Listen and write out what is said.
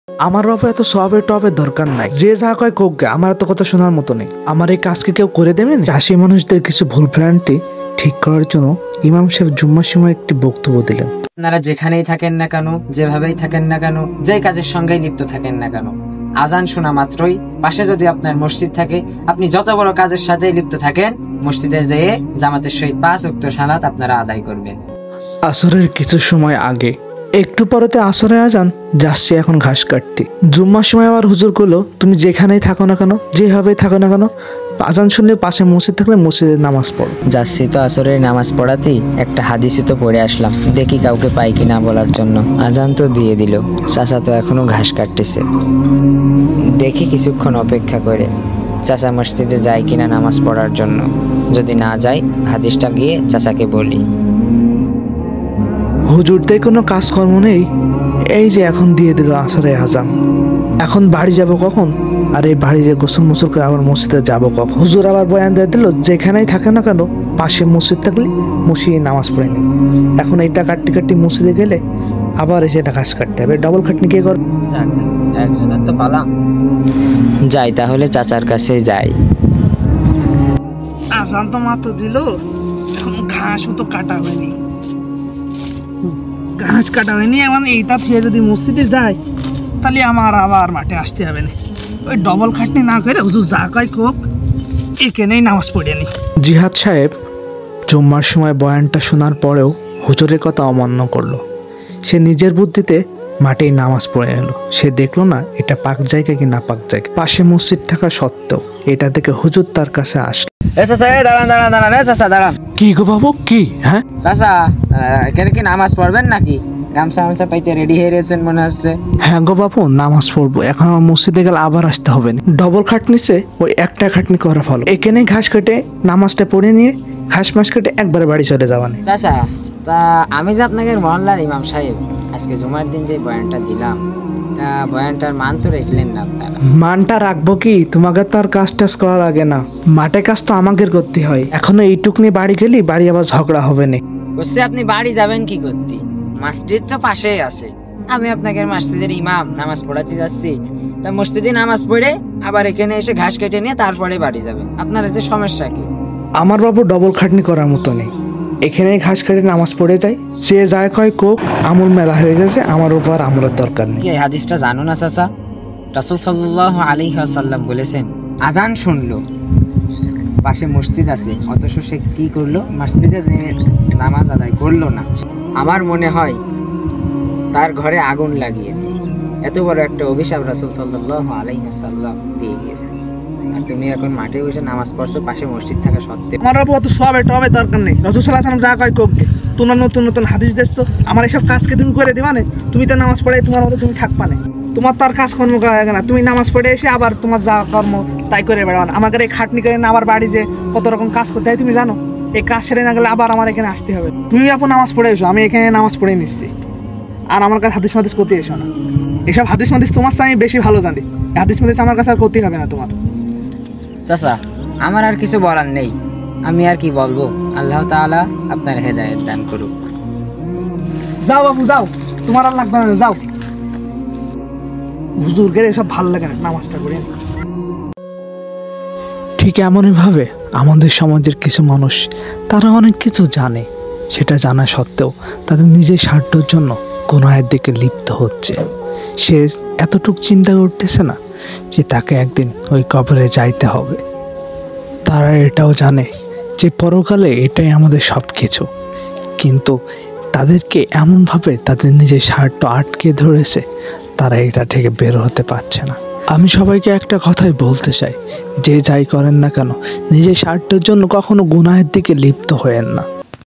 আমার বাবা এত সবের টবের দরকার নাই, যে যা কয় কোক গে, আমার এত কথা শোনার মতো নেই। আমার এই কাজকে কেউ করে দেবেন? চাষি মানুষদের কিছু ভুল ভ্রান্তি ঠিক করার জন্য ইমাম সাহেব জুম্মার সময় একটি বক্তব্য দিলেন। আপনারা যেখানেই থাকেন না কেন, যেভাবেই থাকেন না কেন, যে কাজের সঙ্গেই লিপ্ত থাকেন না কেন, আজান শোনা মাত্রই পাশে যদি আপনার মসজিদ থাকে, আপনি যত বড় কাজের সাথে লিপ্ত থাকেন, মসজিদে যেয়ে জামাতের সহিত 5 ওয়াক্ত সালাত আপনারা আদায় করবেন। আসরের কিছু সময় আগে একটু পরেতে আসরে আজান, যাচ্ছি এখন ঘাস কাটতে। জুম্মার সময় আবার হুজুর করলো, তুমি যেখানেই থাকো না কেন, যেভাবেই থাকো না কেন, আজান শুনলে পাশে মসজিদ থাকলে মসজিদে নামাজ পড়ো। যাচ্ছি তো আসরের নামাজ পড়াতেই একটা হাদিসই তো পড়ে আসলাম, দেখি কাউকে পাই কিনা বলার জন্য। আজান তো দিয়ে দিল, চাচা তো এখনো ঘাস কাটতেছে। দেখি কিছুক্ষণ অপেক্ষা করে চাচা মসজিদে যায় কিনা নামাজ পড়ার জন্য। যদি না যায়, হাদিসটা গিয়ে চাচাকে বলি। হুজুরদের কোনো কাজকর্ম নেই, এই যে এখন দিয়ে দিল আসরে আজান। এখন বাড়ি যাব কখন? আর এই বাড়ি যে গোসল মোসল করে আবার মসজিদে যাবো কখন? হুজুর আবার বয়ান দিয়ে দিল, যেখানেই থাকে না কেন পাশে মসজিদ থাকলে মসজিদে নামাজ পড়ে নি। এখন এইটা কাটতে কাটতে মসজিদে গেলে আবার এসে এটা ঘাস কাটতে হবে, ডবল খাটনি কে করবে? একজনের তো পালাম। যাই তাহলে, চাচার কাছে যাই। আজান তো মাত্র দিল, এখন ঘাসও তো কাটা হয়নি, ঘাস কাটা হয়নি। এখন এইটা থেকে যদি মসজিদে যায় তাহলে আমার আবার মাঠে আসতে হবে না। ওই ডবল খাটনি না করে হুজুর যা কয় কোক, এখানেই নামাজ পড়ে নি। জিহাদ সাহেব জুম্মার সময় বয়ানটা শোনার পরেও হুজুরের কথা অমান্য করলো। সে নিজের বুদ্ধিতে মাঠেই নামাজ পড়ে এলো। সে দেখলো না এটা পাক জায়গা কি না পাক জায়গা। পাশে মসজিদ থাকা সত্ত্বেও এটা দেখে হুজুর তার কাছে আসলো। দাঁড়ান। কি গো বাবু, কি? হ্যাঁ চাচা, এখানে কি নামাজ পড়বেন নাকি? গামছা গামছা পাইতে রেডি হয়ে রয়েছেন মনে হচ্ছে। হ্যাঁ গো বাবু, নামাজ পড়বো। এখন আমার মসজিদে গেলে আবার আসতে হবে না। ডবল খাটনিছে ওই একটা খাটনি করা ভালো। এখানে ঘাস কেটে নামাজটা পড়ে নিয়ে ঘাস মাস কেটে একবারে বাড়ি চলে যাওয়া নেই। চাচা, তা আমি যে আপনাকে মহল্লার ইমাম সাহেব, আজকে জুমার দিন যে বয়ানটা দিলাম, তা বয়ানটার মান তো রাখলেন না আপনারা। মানটা রাখবো কি? তোমাকে তো আর কাজ টাজ করা লাগে না, মাঠে কাজ তো আমাকে করতে হয়। এখনো এইটুক নিয়ে বাড়ি গেলি বাড়ি আবার ঝগড়া হবে না। বলছি আপনি বাড়ি যাবেন কি করতে? মসজিদ তো পাশেই আছে। আমি আপনাকে মসজিদের ইমাম, নামাজ পড়াতে যাচ্ছি। তা মসজিদে নামাজ পড়ে আবার এখানে এসে ঘাস কেটে নিয়ে তারপরে বাড়ি যাবেন, আপনার এতে সমস্যা কি? আমার বাবু ডবল খাটনি করার মতো নেই, এখানে ঘাস কেটে নামাজ পড়ে যায়। সে যায় কয় কোক, আমল মেলা হয়ে গেছে, আমার উপর আমলের দরকার নেই। এই হাদিসটা জানো না চাচা? রাসূল সাল্লাল্লাহু আলাইহি ওয়াসাল্লাম বলেছেন, আযান শুনলো, পাশে মসজিদ আছে, অথচ সে কি করলো? মসজিদে নামাজ আদায় করলো না। আমার মনে হয় তার ঘরে আগুন লাগিয়ে দিই। এত বড় একটা অভিশাপ রাসূল সাল্লাল্লাহু আলাইহি ওয়াসাল্লাম দিয়ে গিয়েছেন। আর তুমি এখন মাঠে বসে নামাজ পড়ছো পাশে মসজিদ থাকা সত্ত্বেও। আমার বাবু অত সব টবে দরকার নেই। রাসূল সাল্লাল্লাহু আলাইহি ওয়াসাল্লাম যা কয় কোক, তোমরা নতুন নতুন হাদিস দেখছো, আমার এসব কাজকে তুমি করে দিবা না? তুমি তো নামাজ পড়ে তোমার মতো তুমি থাকবা না, তোমার তো আর কাজকর্ম করা লাগে না। তুমি নামাজ পড়ে এসে আবার তোমার যা কর্ম তাই করে বেড়াও না। আমাকে এই খাটনি করে না আবার বাড়ি যে কত রকম কাজ করতে হয় তুমি জানো? এই কাজ সেরে না গেলে আবার আমার এখানে আসতে হবে। তুমি আপন নামাজ পড়ে এসো, আমি এখানে নামাজ পড়ে নিচ্ছি। আর আমার কাছে হাদিস মাদিস করতে এসো না। এসব হাদিস মাদিস তোমার সাথে আমি বেশি ভালো জানি, হাদিস মাদিস আমার কাছে আর করতেই হবে না তোমার। চাচা, আমার আর কিছু বলার নেই। আমি আর কি বলবো? আল্লাহ তাআলা আপনার হেদায়েত দান করুক। যাও বাবু যাও, তোমার আর লাগবে না, যাও। হুজুরকে এসব ভালো লাগে না, নামাজটা করে। ঠিক এমনই ভাবে আমাদের সমাজের কিছু মানুষ, তারা অনেক কিছু জানে, সেটা জানা সত্ত্বেও তাদের নিজের স্বার্থের জন্য গুনাহের দিকে লিপ্ত হচ্ছে। সে এতটুকু চিন্তা করতেছে না যে তাকে একদিন ওই কবরে যাইতে হবে। তারা এটাও জানে যে পরকালে এটাই আমাদের সব কিছু, কিন্তু তাদেরকে এমনভাবে তাদের নিজের স্বার্থ আটকে ধরেছে, তারা এটা থেকে বের হতে পারছে না। আমি সবাইকে একটা কথাই বলতে চাই, যে যাই করেন না কেন নিজের স্বার্থের জন্য কখনো গুনাহের দিকে লিপ্ত হয়েন না।